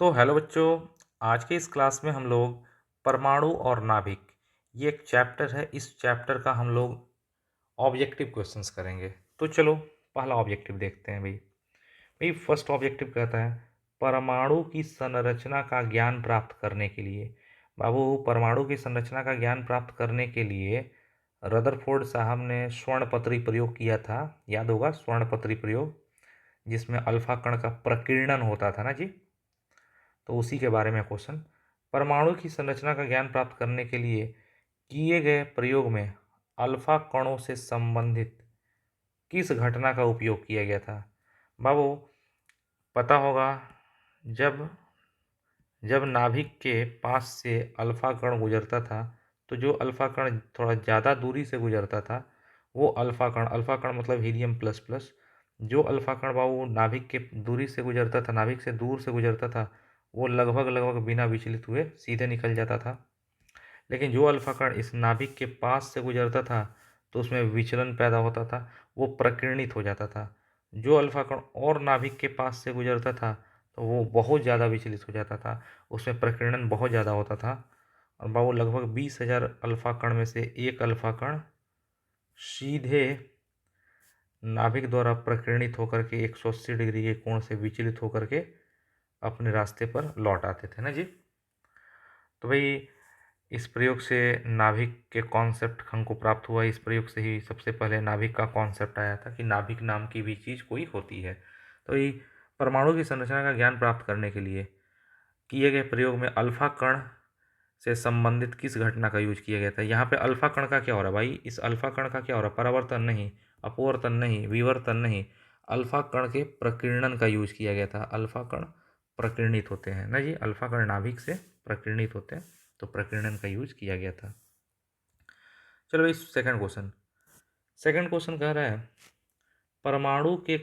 तो हेलो बच्चों, आज के इस क्लास में हम लोग परमाणु और नाभिक ये एक चैप्टर है। इस चैप्टर का हम लोग ऑब्जेक्टिव क्वेश्चंस करेंगे। तो चलो पहला ऑब्जेक्टिव देखते हैं। भाई फर्स्ट ऑब्जेक्टिव कहता है परमाणु की संरचना का ज्ञान प्राप्त करने के लिए। बाबू, परमाणु की संरचना का ज्ञान प्राप्त करने के लिए रदरफोर्ड साहब ने स्वर्णपत्री प्रयोग किया था। याद होगा स्वर्णपत्री प्रयोग, जिसमें अल्फा कण का प्रकीर्णन होता था ना जी। तो उसी के बारे में क्वेश्चन। परमाणु की संरचना का ज्ञान प्राप्त करने के लिए किए गए प्रयोग में अल्फा कणों से संबंधित किस घटना का उपयोग किया गया था? बाबू, पता होगा, जब जब नाभिक के पास से अल्फा कण गुजरता था तो जो अल्फा कण थोड़ा ज़्यादा दूरी से गुजरता था वो अल्फा कण मतलब हीलियम प्लस प्लस, जो अल्फा कण बाबू नाभिक के दूरी से गुजरता था, नाभिक से दूर से गुजरता था, वो लगभग लगभग बिना विचलित हुए सीधे निकल जाता था। लेकिन जो अल्फा कण इस नाभिक के पास से गुजरता था तो उसमें विचलन पैदा होता था, वो प्रकीर्णित हो जाता था। जो अल्फा कण और नाभिक के पास से गुजरता था तो वो बहुत ज़्यादा विचलित हो जाता था, उसमें प्रकीर्णन बहुत ज़्यादा होता था। और बाबू लगभग 20,000 अल्फा कण में से एक अल्फा कण सीधे नाभिक द्वारा प्रकीर्णित होकर के 180 डिग्री के कोण से विचलित होकर के अपने रास्ते पर लौट आते थे ना जी। तो भाई इस प्रयोग से नाभिक के कॉन्सेप्ट हमको प्राप्त हुआ। इस प्रयोग से ही सबसे पहले नाभिक का कॉन्सेप्ट आया था कि नाभिक नाम की भी चीज़ कोई होती है। तो ये परमाणु की संरचना का ज्ञान प्राप्त करने के लिए किए गए प्रयोग में अल्फा कण से संबंधित किस घटना का यूज किया गया था? यहाँ पे अल्फा कण का क्या हो रहा है भाई? इस अल्फा कण का क्या हो रहा है? परावर्तन नहीं, अपवर्तन नहीं, विवर्तन नहीं, अल्फा कण के प्रकीर्णन का यूज किया गया था। अल्फा कण प्रकीर्णित होते हैं ना जी, अल्फा कण नाभिक से प्रकीर्णित होते हैं, तो प्रकीर्णन का यूज किया गया था। चलो भाई सेकंड क्वेश्चन कह रहा है परमाणु के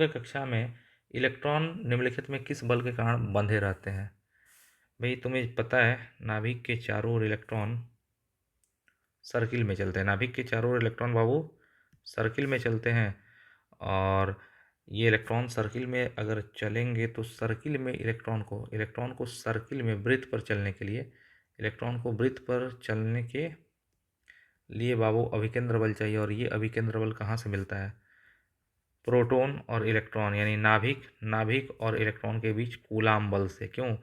कक्षा में इलेक्ट्रॉन निम्नलिखित में किस बल के कारण बंधे रहते हैं? भाई तुम्हें पता है नाभिक के चारों ओर इलेक्ट्रॉन सर्किल में चलते हैं। नाभिक के चारों ओर इलेक्ट्रॉन बाबू सर्किल में चलते हैं। और ये इलेक्ट्रॉन सर्किल में अगर चलेंगे तो सर्किल में इलेक्ट्रॉन को सर्किल में वृत्त पर चलने के लिए, इलेक्ट्रॉन को वृत्त पर चलने के लिए बाबू अभिकेंद्र बल चाहिए। और ये अभिकेंद्र बल कहाँ से मिलता है? प्रोटॉन और इलेक्ट्रॉन यानी नाभिक और इलेक्ट्रॉन के बीच कूलाम बल से। क्यों?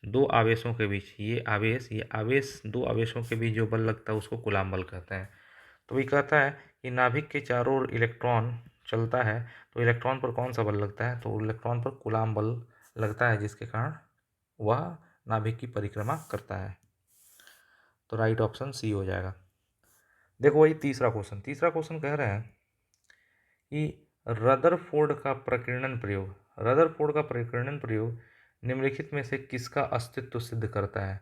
दो आवेशों के बीच ये आवेश दो आवेशों के बीच जो बल लगता है उसको कूलाम बल कहते हैं। तो ये कहता है कि नाभिक के चारों ओर इलेक्ट्रॉन चलता है तो इलेक्ट्रॉन पर कौन सा बल लगता है? तो इलेक्ट्रॉन पर कूलाम बल लगता है, जिसके कारण वह नाभिक की परिक्रमा करता है। तो राइट ऑप्शन सी हो जाएगा। देखो वही तीसरा क्वेश्चन कह रहा है कि रदरफोर्ड का प्रकीर्णन प्रयोग निम्नलिखित में से किसका अस्तित्व सिद्ध करता है?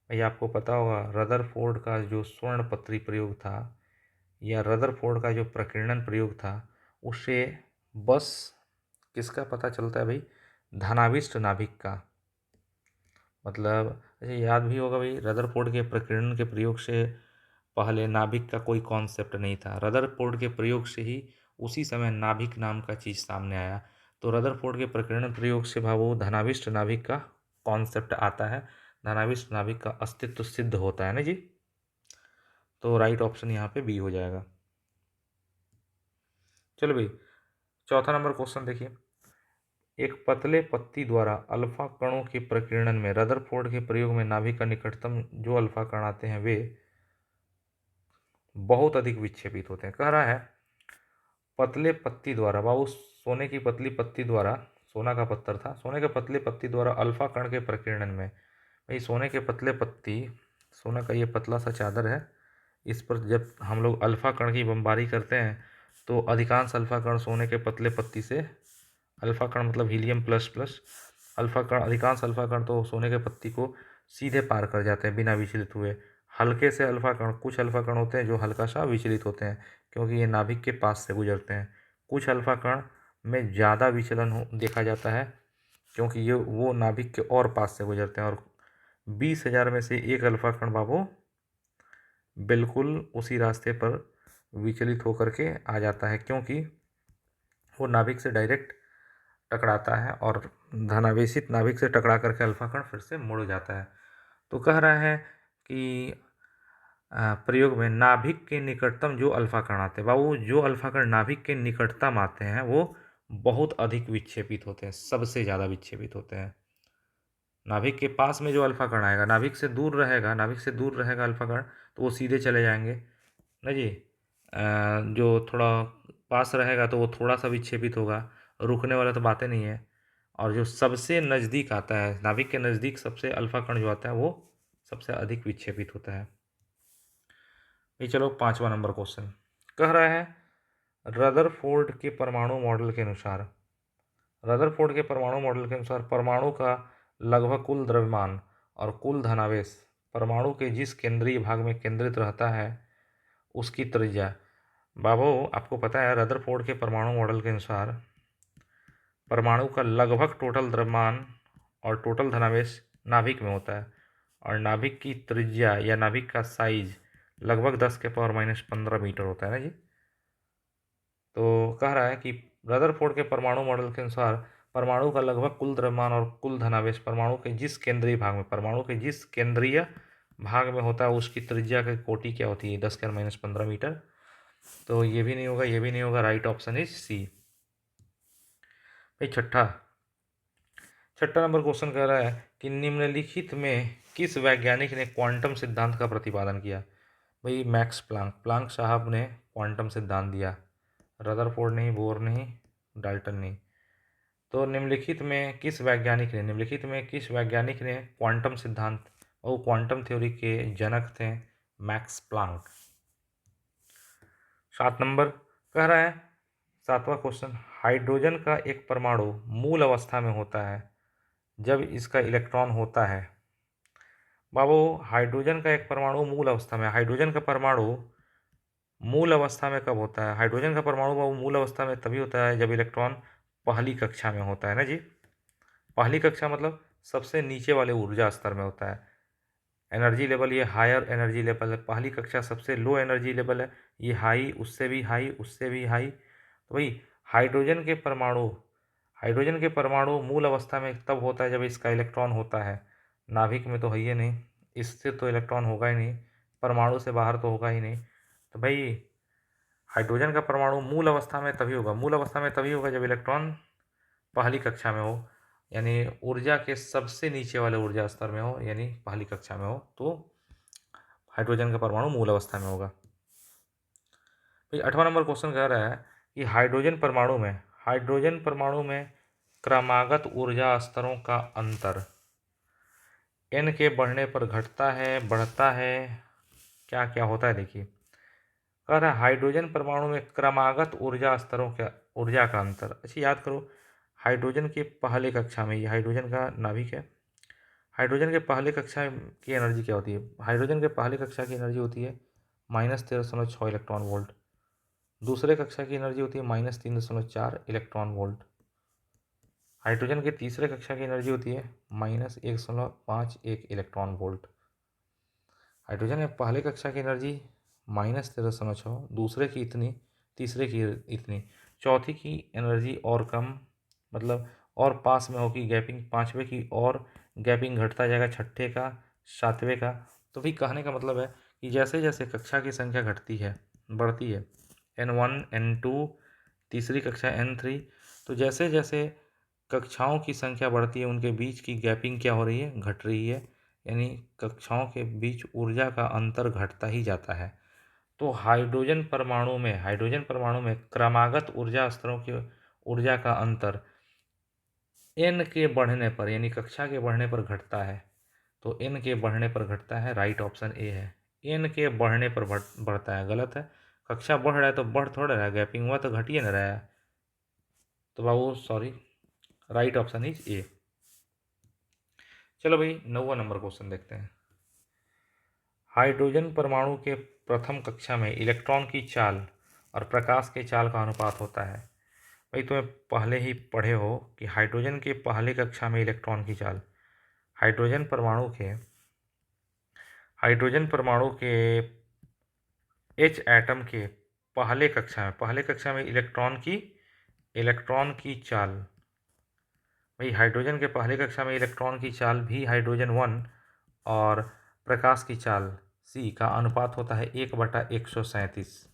भाई आपको पता होगा रदरफोर्ड का जो स्वर्णपत्री प्रयोग था या रदरफोर्ड का जो प्रकीर्णन प्रयोग था, उससे बस किसका पता चलता है भाई? धनाविष्ट नाभिक का। मतलब अच्छा याद भी होगा भाई, रदरफोर्ड के प्रकीर्णन के प्रयोग से पहले नाभिक का कोई कॉन्सेप्ट नहीं था। रदरफोर्ड के प्रयोग से ही उसी समय नाभिक नाम का चीज़ सामने आया। तो रदरफोर्ड के प्रकीर्णन प्रयोग से भावो धनाविष्ट नाभिक का कॉन्सेप्ट आता है, धनाविष्ट नाभिक का अस्तित्व सिद्ध होता है ना जी। तो राइट ऑप्शन यहाँ पे बी हो जाएगा। चलो भाई चौथा नंबर क्वेश्चन देखिए। एक पतले पत्ती द्वारा अल्फा कणों के प्रकीर्णन में रदरफोर्ड के प्रयोग में नाभिक का निकटतम जो अल्फा कण आते हैं वे बहुत अधिक विक्षेपित होते हैं। कह रहा है पतले पत्ती द्वारा, बाबू सोने की पतली पत्ती द्वारा, सोना का पत्थर था, सोने के पतले पत्ती द्वारा अल्फा कण के प्रकीर्णन में, भाई सोने के पतले पत्ती, सोना का ये पतला सा चादर है, इस पर जब हम लोग अल्फा कण की बमबारी करते हैं तो अधिकांश अल्फा कण सोने के पतले पत्ती से, अल्फा कण मतलब हीलियम प्लस प्लस, अधिकांश अल्फा कण तो सोने के पत्ती को सीधे पार कर जाते हैं बिना विचलित हुए। हल्के से अल्फा कण, कुछ अल्फा कण होते हैं जो हल्का सा विचलित होते हैं क्योंकि ये नाभिक के पास से गुजरते हैं। कुछ अल्फा कण में ज़्यादा विचलन हो देखा जाता है क्योंकि ये वो नाभिक के और पास से गुजरते हैं। और 20,000 में से एक अल्फा कण बाबू बिल्कुल उसी रास्ते पर विचलित होकर के आ जाता है क्योंकि वो नाभिक से डायरेक्ट टकराता है और धनावेशित नाभिक से टकरा करके अल्फा कण फिर से मुड़ जाता है। तो कह रहा है कि प्रयोग में नाभिक के निकटतम जो अल्फा कण आते हैं, बाबू जो अल्फा कण नाभिक के निकटतम आते हैं वो बहुत अधिक विक्षेपित होते हैं, सबसे ज़्यादा विक्षेपित होते हैं। नाभिक के पास में जो अल्फा कण आएगा, नाभिक से दूर रहेगा, नाभिक से दूर रहेगा अल्फा कण, तो वो सीधे चले जाएंगे ना जी। जो थोड़ा पास रहेगा तो वो थोड़ा सा विक्षेपित होगा, रुकने वाला तो बातें नहीं है। और जो सबसे नज़दीक आता है, नाभिक के नज़दीक सबसे अल्फा कण जो आता है वो सबसे अधिक विक्षेपित होता है। ये चलो 5वां नंबर क्वेश्चन कह रहा है रदरफोर्ड के परमाणु मॉडल के अनुसार, रदरफोर्ड के परमाणु मॉडल के अनुसार परमाणु का लगभग कुल द्रव्यमान और कुल धनावेश परमाणु के जिस केंद्रीय भाग में केंद्रित रहता है उसकी त्रिज्या। बाबू आपको पता है रदरफोर्ड के परमाणु मॉडल के अनुसार परमाणु का लगभग टोटल द्रव्यमान और टोटल धनावेश नाभिक में होता है, और नाभिक की त्रिज्या या नाभिक का साइज लगभग 10⁻⁻15 मीटर होता है ना जी। तो कह रहा है कि रदरफोर्ड के परमाणु मॉडल के अनुसार परमाणु का लगभग कुल द्रव्यमान और कुल धनावेश परमाणु के जिस केंद्रीय भाग में, परमाणु के जिस केंद्रीय भाग में होता है उसकी त्रिज्या की कोटि क्या होती है, 10⁻⁻15 मीटर। तो ये भी नहीं होगा, ये भी नहीं होगा, राइट ऑप्शन इज सी। भाई छठा नंबर क्वेश्चन कह रहा है कि निम्नलिखित में किस वैज्ञानिक ने क्वांटम सिद्धांत का प्रतिपादन किया। भाई मैक्स प्लांक, प्लांक साहब ने क्वांटम सिद्धांत दिया, रदरफोर्ड नहीं, बोर नहीं, डाल्टन नहीं। तो निम्नलिखित में किस वैज्ञानिक ने, निम्नलिखित में किस वैज्ञानिक ने क्वांटम सिद्धांत और क्वांटम थ्योरी के जनक थे मैक्स प्लांक। 7 नंबर कह रहा है 7वां क्वेश्चन, हाइड्रोजन का एक परमाणु मूल अवस्था में होता है जब इसका इलेक्ट्रॉन होता है। बाबू हाइड्रोजन का एक परमाणु मूल अवस्था में, हाइड्रोजन का परमाणु मूल अवस्था में कब होता है? हाइड्रोजन का परमाणु बाबू मूल अवस्था में तभी होता है जब इलेक्ट्रॉन पहली कक्षा में होता है ना जी। पहली कक्षा मतलब सबसे नीचे वाले ऊर्जा स्तर में होता है। एनर्जी लेवल ये हायर एनर्जी लेवल है, पहली कक्षा सबसे लो एनर्जी लेवल है, ये हाई, उससे भी हाई, उससे भी हाई। तो भाई हाइड्रोजन के परमाणु, हाइड्रोजन के परमाणु मूल अवस्था में तब होता है जब इसका इलेक्ट्रॉन होता है। नाभिक में तो है ही नहीं, इससे तो इलेक्ट्रॉन होगा ही नहीं, परमाणु से बाहर तो होगा ही नहीं। तो भाई हाइड्रोजन का परमाणु मूल अवस्था में तभी होगा, मूल अवस्था में तभी होगा जब इलेक्ट्रॉन पहली कक्षा में हो, यानी ऊर्जा के सबसे नीचे वाले ऊर्जा स्तर में हो, यानी पहली कक्षा में हो, तो हाइड्रोजन का परमाणु मूल अवस्था में होगा। भाई 8वां नंबर क्वेश्चन कह रहा है कि हाइड्रोजन परमाणु में क्रमागत ऊर्जा स्तरों का अंतर n के बढ़ने पर घटता है, बढ़ता है, क्या क्या होता है देखिए। कह रहा है हाइड्रोजन परमाणु में क्रमागत ऊर्जा स्तरों का, ऊर्जा का अंतर। अच्छा याद करो, हाइड्रोजन के पहले कक्षा में, ये हाइड्रोजन का नाभिक है, हाइड्रोजन के पहले कक्षा की एनर्जी क्या होती है? हाइड्रोजन के पहले कक्षा की एनर्जी होती है -13.6 इलेक्ट्रॉन वोल्ट, दूसरे कक्षा की एनर्जी होती है -3.4 इलेक्ट्रॉन वोल्ट, हाइड्रोजन के तीसरे कक्षा की एनर्जी होती है -1.51 इलेक्ट्रॉन वोल्ट। हाइड्रोजन में पहले कक्षा की एनर्जी -13.6, दूसरे की इतनी, तीसरे की इतनी, चौथी की एनर्जी और कम, मतलब और पास में होगी गैपिंग, पाँचवें की और गैपिंग घटता जाएगा, छठे का, सातवें का। तो भी कहने का मतलब है कि जैसे जैसे कक्षा की संख्या घटती है, बढ़ती है, N1 N2, तीसरी कक्षा N3, तो जैसे जैसे कक्षाओं की संख्या बढ़ती है उनके बीच की गैपिंग क्या हो रही है? घट रही है, यानी कक्षाओं के बीच ऊर्जा का अंतर घटता ही जाता है। तो हाइड्रोजन परमाणु में क्रमागत ऊर्जा स्तरों की ऊर्जा का अंतर n के बढ़ने पर, यानी कक्षा के बढ़ने पर घटता है। तो n के बढ़ने पर घटता है, राइट ऑप्शन ए है। n के बढ़ने पर बढ़ता है, गलत है। कक्षा बढ़ रहा है तो बढ़ थोड़ा रहा है, गैपिंग हुआ तो घट ही ना रहा है। तो बाबू sorry, right option is A. चलो भाई 9वां नंबर क्वेश्चन देखते हैं। हाइड्रोजन परमाणु के प्रथम कक्षा में इलेक्ट्रॉन की चाल और प्रकाश के चाल का अनुपात होता है। भाई तुम्हें पहले ही पढ़े हो कि हाइड्रोजन के पहले कक्षा में इलेक्ट्रॉन की चाल, हाइड्रोजन परमाणु के, हाइड्रोजन परमाणु के H एटम के पहले कक्षा में इलेक्ट्रॉन की चाल, भाई हाइड्रोजन के पहली कक्षा में इलेक्ट्रॉन की चाल भी हाइड्रोजन 1 और प्रकाश की चाल c का अनुपात होता है 1/137।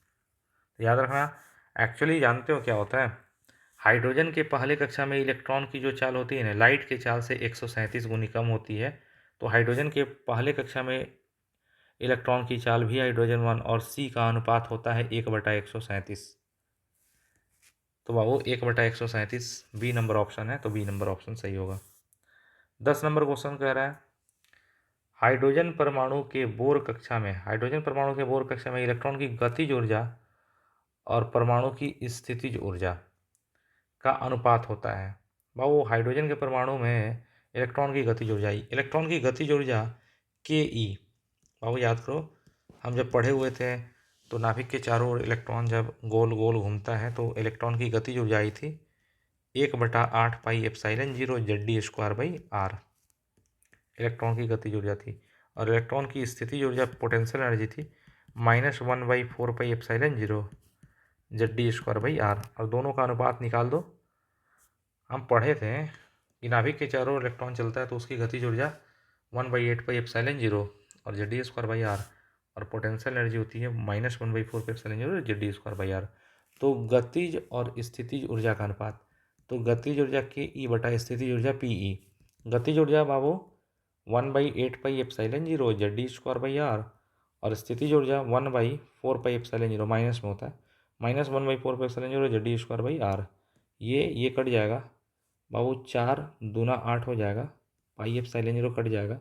तो याद रखना, एक्चुअली जानते हो क्या होता है, हाइड्रोजन के पहले कक्षा में इलेक्ट्रॉन की जो चाल होती है ना, लाइट के चाल से 137 गुनी कम होती है। तो हाइड्रोजन के पहले कक्षा में इलेक्ट्रॉन की चाल भी हाइड्रोजन 1 और c का अनुपात होता है 1/137। तो बाबू 1/137 बी नंबर ऑप्शन है, तो बी नंबर ऑप्शन सही होगा। 10 नंबर क्वेश्चन कह रहा है हाइड्रोजन परमाणु के बोर कक्षा में इलेक्ट्रॉन की गतिज ऊर्जा और परमाणु की स्थितिज ऊर्जा का अनुपात होता है। बाबू हाइड्रोजन के परमाणु में इलेक्ट्रॉन की गतिज ऊर्जा के ई। बाबू याद करो, हम जब पढ़े हुए थे तो नाभिक के चारों ओर इलेक्ट्रॉन जब गोल गोल घूमता है तो इलेक्ट्रॉन की गतिज ऊर्जा आई थी 1/8πε0 Zd²/r। इलेक्ट्रॉन की गतिज ऊर्जा थी। और इलेक्ट्रॉन की स्थितिज ऊर्जा पोटेंशियल एनर्जी थी -1/4πε0 Zd²/r। और दोनों का अनुपात निकाल दो। हम पढ़े थे कि नाभिक के चारों इलेक्ट्रॉन चलता है तो उसकी गतिज ऊर्जा 1/8πε0 और Zd²/r, और पोटेंशियल एनर्जी होती है -1/4πε0 Zd²/r। तो गतिज और स्थितिज ऊर्जा का अनुपात, तो गतिज ऊर्जा के ई बटा स्थितिज ऊर्जा पी ई। गतिज ऊर्जा बाबू 1/8πε0 Zd²/r और स्थितिज ऊर्जा 1/4πε0 माइनस में होता है -1/4πε0 Zd²/r। ये कट जाएगा बाबू, 4 दूना 8 हो जाएगा, πε0 कट जाएगा,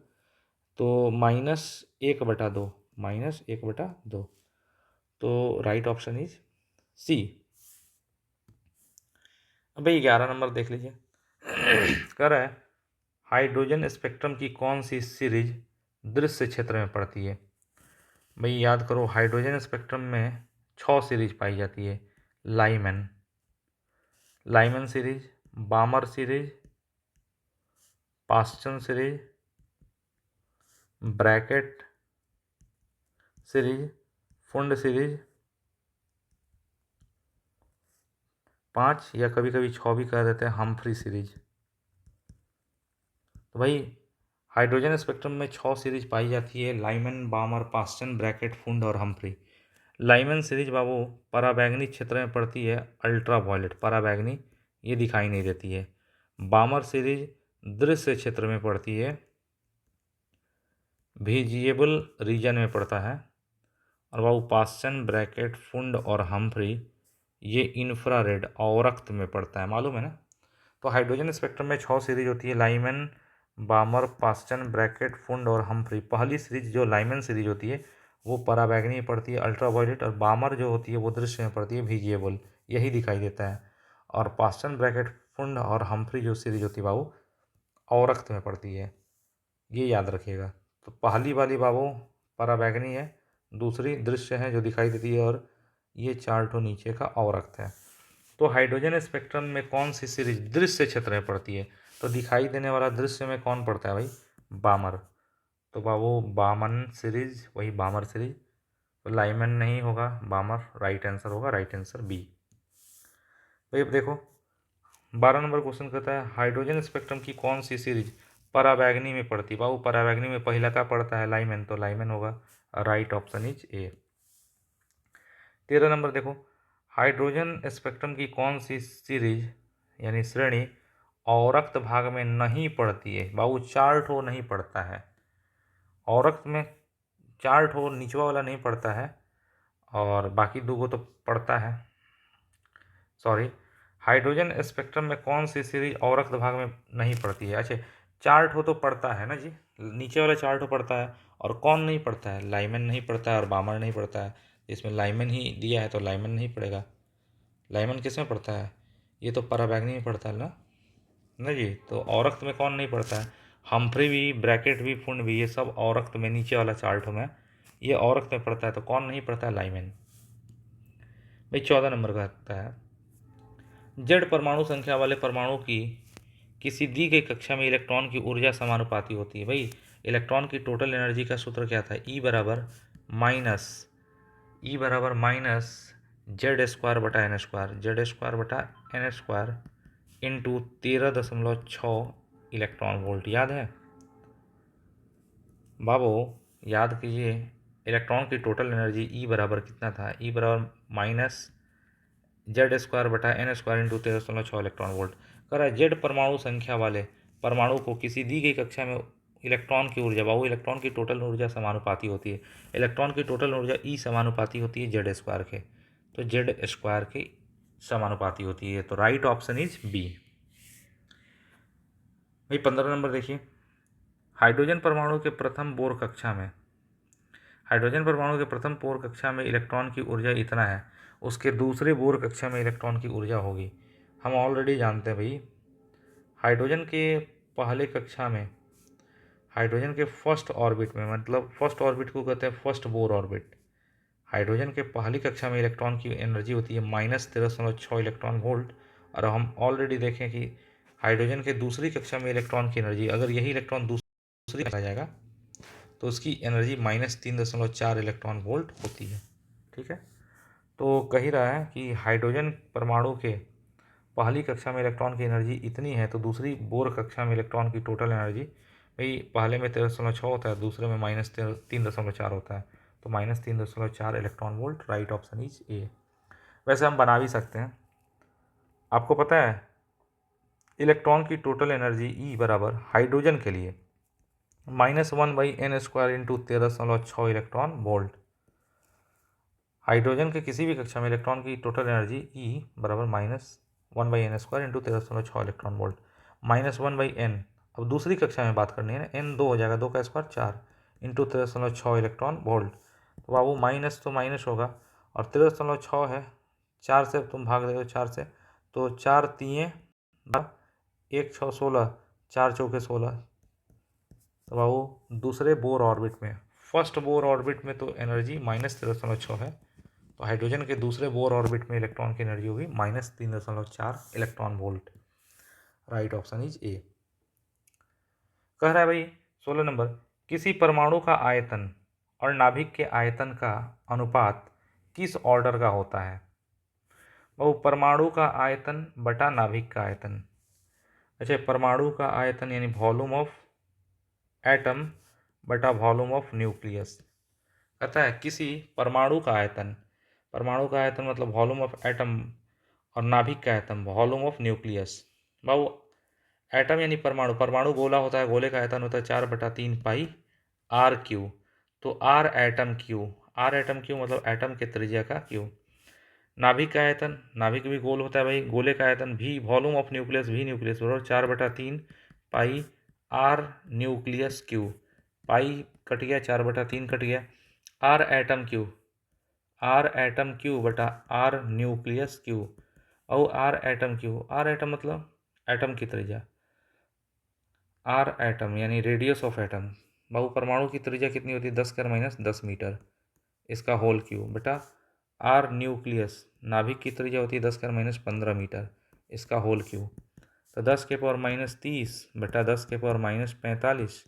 तो -1/2 तो राइट ऑप्शन इज सी। अब भाई 11 नंबर देख लीजिए। कह रहा है हाइड्रोजन स्पेक्ट्रम की कौन सी सीरीज दृश्य क्षेत्र में पड़ती है। भाई याद करो, हाइड्रोजन स्पेक्ट्रम में 6 सीरीज पाई जाती है। Lyman series, Balmer series, Paschen series, Brackett series, Pfund series, 5 या कभी कभी 6 भी कह देते हैं हम्फ्री सीरीज। तो भाई हाइड्रोजन स्पेक्ट्रम में 6 सीरीज पाई जाती है, लाइमन, बामर, पास्टन, ब्रैकेट, फुंड और हम्फ्री। लाइमन सीरीज बाबू पराबैंगनी क्षेत्र में पड़ती है, अल्ट्रा वायलेट पराबैंगनी, ये दिखाई नहीं देती है। बामर सीरीज दृश्य क्षेत्र में पड़ती है, विजिबल रीजन में पड़ता है। और बाबू पास्टन, ब्रैकेट, फुंड और हम्फ्री ये इंफ्रारेड अवरक्त में पड़ता है, मालूम है ना। तो हाइड्रोजन स्पेक्ट्रम में 6 सीरीज होती है, लाइमन, बामर, पास्टन, ब्रैकेट, फुंड और हम्फ्री। पहली सीरीज जो लाइमन सीरीज होती है वो पराबैंगनी में पड़ती है, अल्ट्रावायलेट, और बामर जो होती है वो दृश्य में पड़ती है, विजिबल, यही दिखाई देता है। और पास्टन, ब्रैकेट, फुंड और हम्फ्री जो सीरीज होती है बाबू अवरक्त में पड़ती है, ये याद रखिएगा। तो पहली वाली बाबू पराबैंगनी है, दूसरी दृश्य है जो दिखाई देती है, और ये 4 ठो नीचे का अवरक्त है। तो हाइड्रोजन स्पेक्ट्रम में कौन सी सीरीज दृश्य क्षेत्र में पड़ती है, तो दिखाई देने वाला दृश्य में कौन पड़ता है भाई, बामर। तो बाबू बामन सीरीज वही बामर सीरीज, तो लाइमन नहीं होगा, बामर राइट आंसर होगा, राइट आंसर बी। भाई अब देखो 12 नंबर क्वेश्चन कहता है हाइड्रोजन स्पेक्ट्रम की कौन सी सीरीज पराबैंगनी में पड़ती है। बाबू पराबैंगनी में पहला का पड़ता है लाइमन, तो लाइमन होगा, right option is A. 13 number देखो, हाइड्रोजन स्पेक्ट्रम की कौन सी सीरीज यानी श्रेणी अवरक्त भाग में नहीं पड़ती है। बाबू 4 ठो नहीं पड़ता है, अवरक्त में 4 ठो निचवा वाला नहीं पड़ता है, और बाकी 2 को तो पड़ता है। सॉरी, हाइड्रोजन स्पेक्ट्रम में कौन सी सीरीज अवरक्त भाग में नहीं पड़ती है। अच्छा, 4 ठो तो पड़ता है ना जी, नीचे वाला 4 ठो पड़ता है, और कौन नहीं पड़ता है, लाइमन नहीं पड़ता है और बामर नहीं पड़ता है। इसमें लाइमन ही दिया है तो लाइमन नहीं पड़ेगा। लाइमन किस में पड़ता है, ये तो पराबैंगनी में पड़ता है ना जी। तो अवरक्त में कौन नहीं पड़ता है, हम्फ्री भी, ब्रैकेट भी, फुंड भी, ये सब अवरक्त में, नीचे वाला 4 ठो में ये अवरक्त में पड़ता है, तो कौन नहीं पड़ता है, लाइमन। भाई 14 नंबर का आता है जड़ परमाणु संख्या वाले परमाणु की किसी दी गई कक्षा में इलेक्ट्रॉन की ऊर्जा समानुपाती होती है। भाई इलेक्ट्रॉन की टोटल एनर्जी का सूत्र क्या था, ई बराबर माइनस जेड स्क्वायर बटा एन स्क्वायर, जेड स्क्वायर बटा N square into 13.6 electron volt. याद है बाबू? याद कीजिए, इलेक्ट्रॉन की टोटल एनर्जी ई बराबर कितना था? ई बराबर माइनस Z² बटा n² इंटू 13.6 इलेक्ट्रॉन वोल्ट। कह रहा है जेड परमाणु संख्या वाले परमाणु को किसी दी गई कक्षा में इलेक्ट्रॉन की ऊर्जा, बाबू इलेक्ट्रॉन की टोटल ऊर्जा समानुपाती होती है, इलेक्ट्रॉन की टोटल ऊर्जा ई समानुपाती होती है Z² के, तो Z² की समानुपाती होती है। तो राइट ऑप्शन इज बी। भाई 15 नंबर देखिए, हाइड्रोजन परमाणु के प्रथम बोर कक्षा में, हाइड्रोजन परमाणु के प्रथम बोर कक्षा में इलेक्ट्रॉन की ऊर्जा इतना है, उसके दूसरे बोर कक्षा में इलेक्ट्रॉन की ऊर्जा होगी। हम ऑलरेडी जानते हैं भाई, हाइड्रोजन के पहले कक्षा में, हाइड्रोजन के फर्स्ट ऑर्बिट में, मतलब फर्स्ट ऑर्बिट को कहते हैं फर्स्ट बोर ऑर्बिट, हाइड्रोजन के पहली कक्षा में इलेक्ट्रॉन की एनर्जी होती है -13.6 इलेक्ट्रॉन वोल्ट। और हम ऑलरेडी देखें कि हाइड्रोजन के दूसरी कक्षा में इलेक्ट्रॉन की एनर्जी, अगर यही इलेक्ट्रॉन दूसरी आ जाएगा तो उसकी एनर्जी -3.4 इलेक्ट्रॉन वोल्ट होती है। ठीक है, तो कह रहा है कि हाइड्रोजन परमाणु के पहली कक्षा में इलेक्ट्रॉन की एनर्जी इतनी है, तो दूसरी बोर कक्षा में इलेक्ट्रॉन की टोटल एनर्जी, भाई पहले में 13.6 होता है, दूसरे में -3.4 होता है, तो -3.4 electron volt. Right option is ए। वैसे हम बना भी सकते हैं, आपको पता है इलेक्ट्रॉन की टोटल एनर्जी ई बराबर हाइड्रोजन के लिए -1/n² into 13.6 electron volt. Hydrogen के किसी भी कक्षा में इलेक्ट्रॉन की टोटल एनर्जी ई बराबर -1/n² into 13.6 electron volt. -1/n, अब दूसरी कक्षा में बात करनी है ना, n 2 हो जाएगा, 2 का स्क्वायर 4 इंटू 13.6 इलेक्ट्रॉन वोल्ट। तो बाबू माइनस तो माइनस होगा, और 13.6 है, 4 से तुम भाग दे दो, 4 से, तो 4 तीय 1 6 16, 4 चौके 16। तो बाबू दूसरे बोर ऑर्बिट में, फर्स्ट बोर ऑर्बिट में तो एनर्जी -13.6 है, तो हाइड्रोजन के दूसरे बोर ऑर्बिट में इलेक्ट्रॉन की एनर्जी होगी -3.4 electron volt. Right option is ए। कह रहा है भाई 16 नंबर, किसी परमाणु का आयतन और नाभिक के आयतन का अनुपात किस ऑर्डर का होता है? वो परमाणु का आयतन बटा नाभिक का आयतन। अच्छा, परमाणु का आयतन यानी वॉल्यूम ऑफ एटम बटा वॉल्यूम ऑफ न्यूक्लियस। कहता है किसी परमाणु का आयतन, परमाणु का आयतन मतलब वॉल्यूम ऑफ एटम, और नाभिक का आयतन volume of nucleus. Babu atom यानी परमाणु, परमाणु गोला होता है, गोले का आयतन होता है 4/3 पाई आर क्यू, तो R atom cube, R atom cube मतलब एटम के त्रिज्या का क्यू। नाभिक का आयतन, नाभिक भी गोल होता है भाई, गोले का आयतन भी, वॉल्यूम ऑफ न्यूक्लियस भी न्यूक्लियस बराबर 4/3 pi R nucleus cube, pi cut गया, 4/3 कट गया, R atom cube, R atom cube बटा आर न्यूक्लियस क्यू, और R atom cube, R atom मतलब एटम की त्रिज्या, आर एटम यानी रेडियस ऑफ एटम। बाबू परमाणु की त्रिज्या कितनी होती है? 10⁻10 मीटर, इसका होल क्यू, बेटा आर न्यूक्लियस, नाभिक की त्रिज्या होती है 10⁻15 मीटर, इसका होल क्यू, तो 10⁻30 बटा 10⁻45,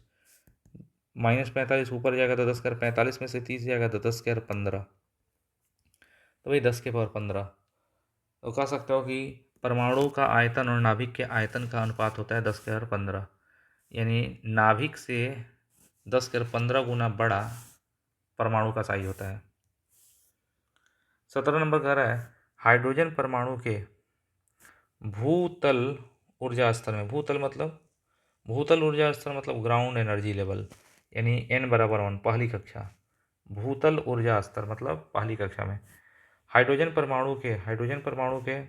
-45 ऊपर जाएगा तो 10⁻45 में से 30 जाएगा तो 10⁻15, तो भाई 10⁻15। तो कह सकते हो कि परमाणु का आयतन और नाभिक के आयतन का अनुपात होता है 10⁻15, यानी नाभिक से 10⁻15 गुना बड़ा परमाणु का साइज होता है। 17 नंबर कह रहा है हाइड्रोजन परमाणु के भूतल ऊर्जा स्तर में, भूतल मतलब, भूतल ऊर्जा स्तर मतलब ग्राउंड एनर्जी लेवल, यानी n बराबर 1 पहली कक्षा, भूतल ऊर्जा स्तर मतलब पहली कक्षा में हाइड्रोजन परमाणु के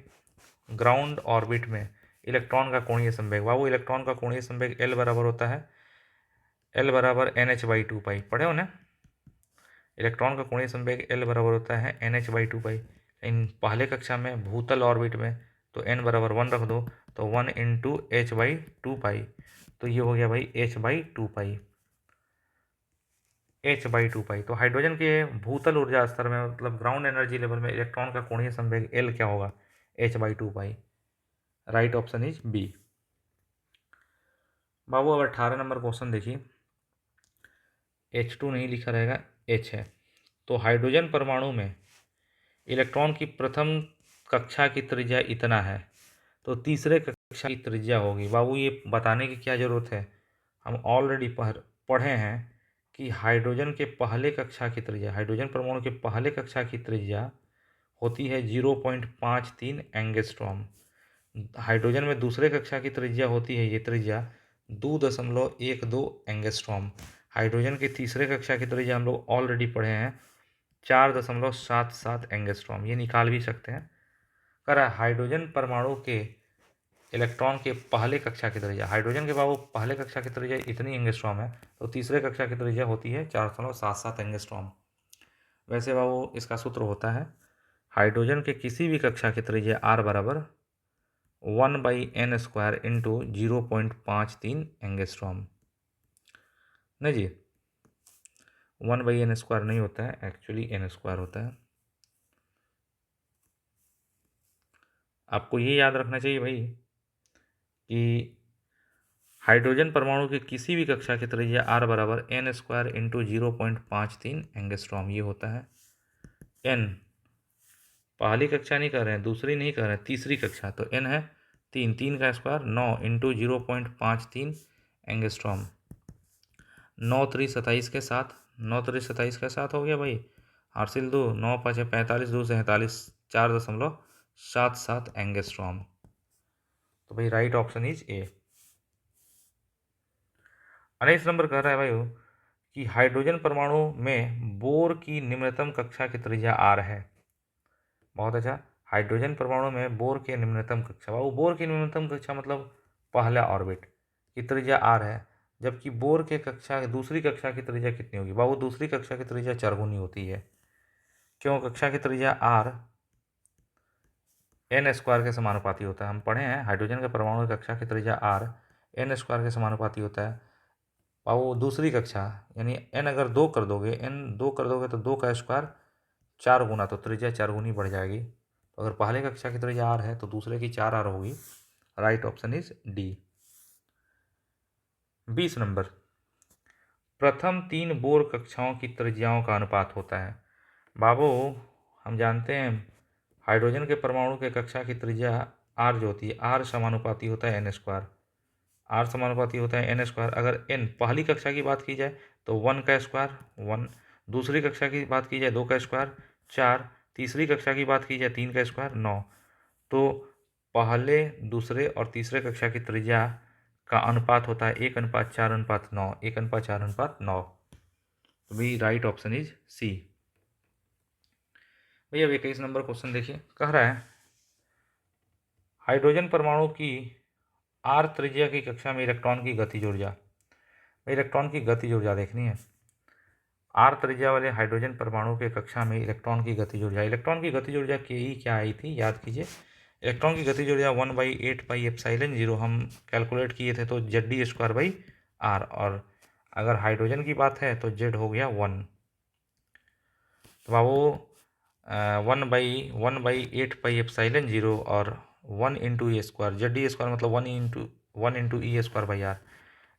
ग्राउंड ऑर्बिट में इलेक्ट्रॉन का कोणीय संवेग, बाबू इलेक्ट्रॉन का कोणीय संवेग L बराबर होता है, L बराबर NH/2 पाई, पढ़े हो ना? इलेक्ट्रॉन का कोणीय संवेग L बराबर होता है NH/2 पाई। इन पहले कक्षा में भूतल ऑर्बिट में तो n बराबर 1 रख दो, तो 1 इंटू H/2 पाई, तो ये हो गया भाई H/2 पाई, H/2 पाई। तो हाइड्रोजन के भूतल ऊर्जा स्तर में मतलब ग्राउंड एनर्जी लेवल में इलेक्ट्रॉन का कोणीय संवेग L क्या होगा? H/2 pi. Right option is B. बाबू अब 18 नंबर क्वेश्चन देखिए, H2 नहीं लिखा रहेगा, H है, तो हाइड्रोजन परमाणु में इलेक्ट्रॉन की प्रथम कक्षा की त्रिज्या इतना है, तो तीसरे कक्षा की त्रिज्या होगी। बाबू ये बताने की क्या ज़रूरत है, हम ऑलरेडी पढ़े हैं कि हाइड्रोजन के पहले कक्षा की त्रिज्या, हाइड्रोजन परमाणु के पहले कक्षा की त्रिज्या होती है 0.53 एंगस्ट्रॉम। हाइड्रोजन में दूसरे कक्षा की त्रिज्या होती है ये त्रिज्या 2.12 एंगस्ट्रॉम। हाइड्रोजन की तीसरे कक्षा की त्रिज्या हम लोग ऑलरेडी पढ़े हैं 4.77 एंगस्ट्रॉम, ये निकाल भी सकते हैं। कर हाइड्रोजन परमाणु के इलेक्ट्रॉन के पहले कक्षा की त्रिज्या, हाइड्रोजन के बाबू पहले कक्षा की त्रिज्या इतनी एंगस्ट्रॉम है, तो तीसरे कक्षा की त्रिज्या होती है 4.77 एंगस्ट्रॉम। वैसे बाबू इसका सूत्र होता है हाइड्रोजन के किसी भी कक्षा की त्रिज्या r बराबर 1/n² इंटू 0.53 एंगस्ट्रॉम। नहीं जी, 1/n² नहीं होता है, एक्चुअली n² होता है। आपको ये याद रखना चाहिए भाई कि हाइड्रोजन परमाणु की किसी भी कक्षा की त्रिज्या r बराबर n² इंटू 0.53 एंगस्ट्रॉम, ये होता है। n पहली कक्षा नहीं कर रहे हैं, दूसरी नहीं कर रहे हैं, तीसरी कक्षा, तो n है 3, 3 का स्क्वायर 9 इंटू 0.53 एंगस्ट्रॉम। 9 3 27 के साथ, 9 3 27 के साथ हो गया भाई। हासिल 2, 9 5 45, 2 से 47, 4.77 एंगस्ट्रॉम। तो भाई right option is A. 19 number कह रहा है भाई कि हाइड्रोजन परमाणु में बोर की निम्नतम कक्षा की त्रिज्या r है। बहुत अच्छा, हाइड्रोजन परमाणु में बोर की निम्नतम कक्षा, बाबू बोर की निम्नतम कक्षा मतलब पहला ऑर्बिट की त्रिज्या r है, जबकि बोर के कक्षा दूसरी कक्षा की त्रिज्या कितनी होगी? बाबू दूसरी कक्षा की त्रिज्या 4 गुनी होती है। क्यों? कक्षा की त्रिज्या r n² के समानुपाती होता है। हम पढ़े हैं हाइड्रोजन के परमाणु की कक्षा की त्रिज्या r n² के समानुपाती होता है। बाबू दूसरी कक्षा यानी n अगर 2 कर दोगे, n 2 कर दोगे तो 2 का स्क्वायर 4 गुना, तो त्रिज्या 4 गुनी बढ़ जाएगी। तो अगर पहले कक्षा की त्रिज्या r है तो दूसरे की 4r होगी। Right option is D. 20 number, प्रथम 3 बोर कक्षाओं की त्रिज्याओं का अनुपात होता है। बाबू हम जानते हैं हाइड्रोजन के परमाणु के कक्षा की त्रिज्या r जो होती है, r समानुपाती होता है n², r समानुपाती होता है n²। अगर n पहली कक्षा की बात की जाए तो 1 का स्क्वायर 1, दूसरी कक्षा की बात की जाए 2 का स्क्वायर 4, तीसरी कक्षा की बात की जाए 3 का स्क्वायर 9। तो पहले, दूसरे और तीसरे कक्षा की त्रिज्या का अनुपात होता है 1:4:9, 1:4:9। तो भाई राइट ऑप्शन इज सी। भैया अब 21 नंबर क्वेश्चन देखिए, कह रहा है हाइड्रोजन परमाणु की r त्रिज्या की कक्षा में इलेक्ट्रॉन की गतिज ऊर्जा, इलेक्ट्रॉन की गतिज ऊर्जा देखनी है। r त्रिज्या वाले हाइड्रोजन परमाणु के कक्षा में इलेक्ट्रॉन की गतिज ऊर्जा, इलेक्ट्रॉन की गतिज ऊर्जा के ही क्या आई थी याद कीजिए। इलेक्ट्रॉन की गतिज ऊर्जा 1/8πε0 हम कैलकुलेट किए थे, तो Zd²/r, और अगर हाइड्रोजन की बात है तो Z हो गया 1। तो बाबू 1/8πε0 और 1 इंटू e², Zd² मतलब 1 इंटू E²/r।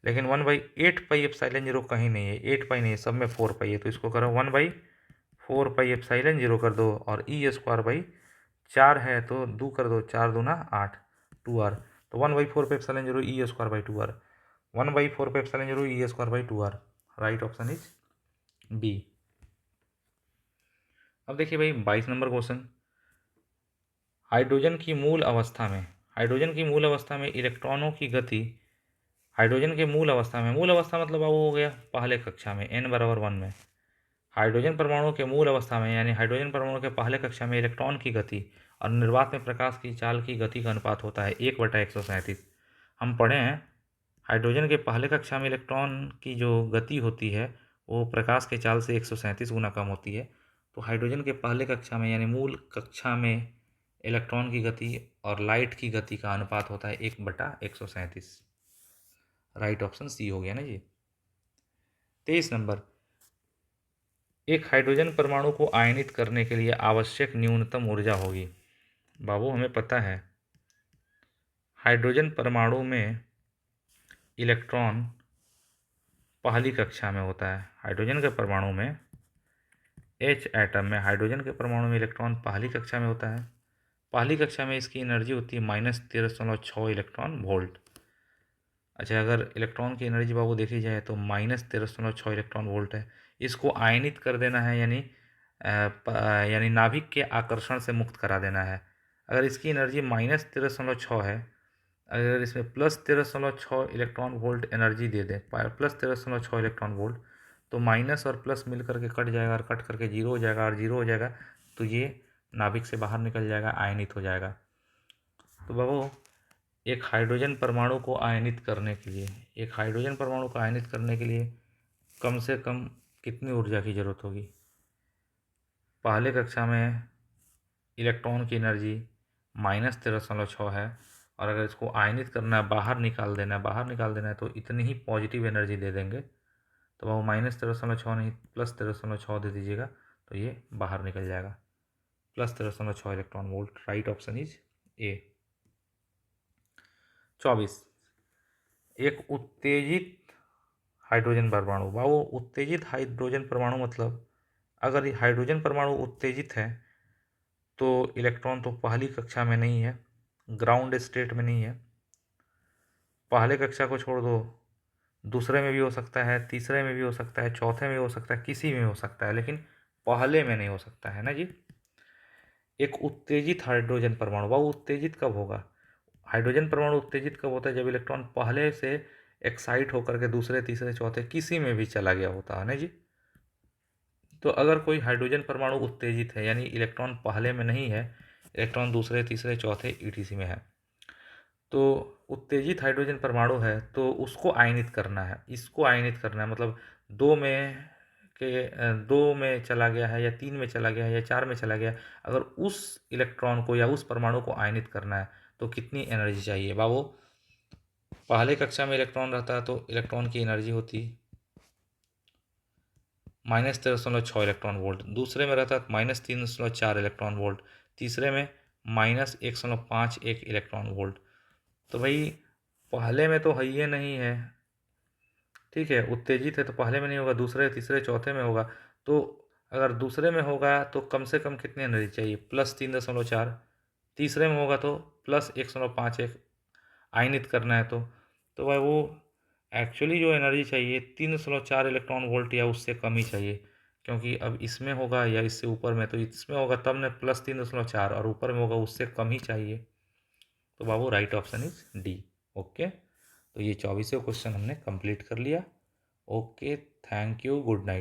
लेकिन 1/8πε0 कहीं नहीं है, 8π नहीं है, सब में 4π है, तो इसको करो 1/4πε0 कर दो, और E²/4 है तो 2 कर दो, 4 दूना 8, 2r, तो 1/4πε0 E²/2r, 1/4πε0 E²/2r। Right option is B. अब देखिए भाई 22 नंबर क्वेश्चन, हाइड्रोजन की मूल अवस्था में, हाइड्रोजन की मूल अवस्था में इलेक्ट्रॉनों की गति, हाइड्रोजन के मूल अवस्था में, मूल अवस्था मतलब अब हो गया पहले कक्षा में n बराबर 1 में, हाइड्रोजन परमाणु के मूल अवस्था में यानी हाइड्रोजन परमाणु के पहले कक्षा में इलेक्ट्रॉन की गति और निर्वात में प्रकाश की चाल की गति का अनुपात होता है 1/137। हम पढ़े हैं हाइड्रोजन के पहले कक्षा में इलेक्ट्रॉन की जो गति होती है वो प्रकाश के चाल से 137 गुना कम होती है। तो हाइड्रोजन के पहले कक्षा में यानी मूल कक्षा में इलेक्ट्रॉन की गति और लाइट की गति का अनुपात होता है 1/137। राइट ऑप्शन सी हो गया ना जी। 23 नंबर, एक हाइड्रोजन परमाणु को आयनित करने के लिए आवश्यक न्यूनतम ऊर्जा होगी। बाबू हमें पता है हाइड्रोजन परमाणु में इलेक्ट्रॉन पहली कक्षा में होता है, हाइड्रोजन के परमाणु में H एटम में हाइड्रोजन के परमाणु में इलेक्ट्रॉन पहली कक्षा में होता है, पहली कक्षा में इसकी एनर्जी होती है -13.6 इलेक्ट्रॉन वोल्ट। अच्छा, अगर इलेक्ट्रॉन की एनर्जी बाबू देखी जाए तो -13.6 इलेक्ट्रॉन वोल्ट है। इसको आयनित कर देना है, यानी नाभिक के आकर्षण से मुक्त करा देना है। अगर इसकी एनर्जी -13.6 है, अगर इसमें +13.6 इलेक्ट्रॉन वोल्ट एनर्जी दे दें, +13.6 इलेक्ट्रॉन वोल्ट, तो माइनस और प्लस मिल करके कट जाएगा और कट करके जीरो हो जाएगा और जीरो हो जाएगा तो ये नाभिक से बाहर निकल जाएगा, आयनित हो जाएगा। तो बाबू एक हाइड्रोजन परमाणु को आयनित करने के लिए, एक हाइड्रोजन परमाणु को आयनित करने के लिए कम से कम कितनी ऊर्जा की ज़रूरत होगी? पहले कक्षा में इलेक्ट्रॉन की एनर्जी -13.6 है और अगर इसको आयनित करना है, बाहर निकाल देना है तो इतनी ही पॉजिटिव एनर्जी दे देंगे। तो वो -13.6 नहीं, +13.6 दे दीजिएगा तो ये बाहर निकल जाएगा। +13.6 electron volt. Right option is ए। 24, एक उत्तेजित हाइड्रोजन परमाणु। बाबू उत्तेजित हाइड्रोजन परमाणु मतलब अगर ये हाइड्रोजन परमाणु उत्तेजित है तो इलेक्ट्रॉन तो पहली कक्षा में नहीं है, ग्राउंड स्टेट में नहीं है। पहले कक्षा को छोड़ दो, दूसरे में भी हो सकता है, तीसरे में भी हो सकता है, चौथे में हो सकता है, किसी में हो सकता है, लेकिन पहले में नहीं हो सकता है ना जी। एक उत्तेजित हाइड्रोजन परमाणु, वह उत्तेजित कब होगा? हाइड्रोजन परमाणु उत्तेजित कब होता है? जब इलेक्ट्रॉन पहले से एक्साइट होकर के दूसरे, तीसरे, चौथे किसी में भी चला गया होता है ना जी। तो अगर कोई हाइड्रोजन परमाणु उत्तेजित है, यानी इलेक्ट्रॉन पहले में नहीं है, इलेक्ट्रॉन दूसरे, तीसरे, चौथे ईटीसी में है, तो उत्तेजित हाइड्रोजन परमाणु है तो उसको आयनित करना है, इसको आयनित करना है। मतलब दो में चला गया है या तीन में चला गया है या चार में चला गया, अगर उस इलेक्ट्रॉन को या उस परमाणु को आयनित करना है तो कितनी एनर्जी चाहिए बाबू? पहले कक्षा में इलेक्ट्रॉन रहता है तो इलेक्ट्रॉन की एनर्जी होती -13.6 इलेक्ट्रॉन वोल्ट, दूसरे में रहता है -3.4 इलेक्ट्रॉन वोल्ट, तीसरे में -1.51 इलेक्ट्रॉन वोल्ट। तो भाई पहले में तो है ही नहीं है, ठीक है, उत्तेजित है तो पहले में नहीं होगा, दूसरे, तीसरे, चौथे में होगा। तो अगर दूसरे में होगा तो कम से कम कितनी एनर्जी चाहिए? +3.4। तीसरे में होगा तो +1.51 आयनित करना है तो भाई वो एक्चुअली जो एनर्जी चाहिए 3.4 इलेक्ट्रॉन वोल्ट या उससे कम ही चाहिए, क्योंकि अब इसमें होगा या इससे ऊपर में, तो इसमें होगा तब ने +3.4 और ऊपर में होगा उससे कम ही चाहिए। तो बाबू right option is D. Okay, तो ये 24वें क्वेश्चन हमने कंप्लीट कर लिया। Okay, thank you, good night.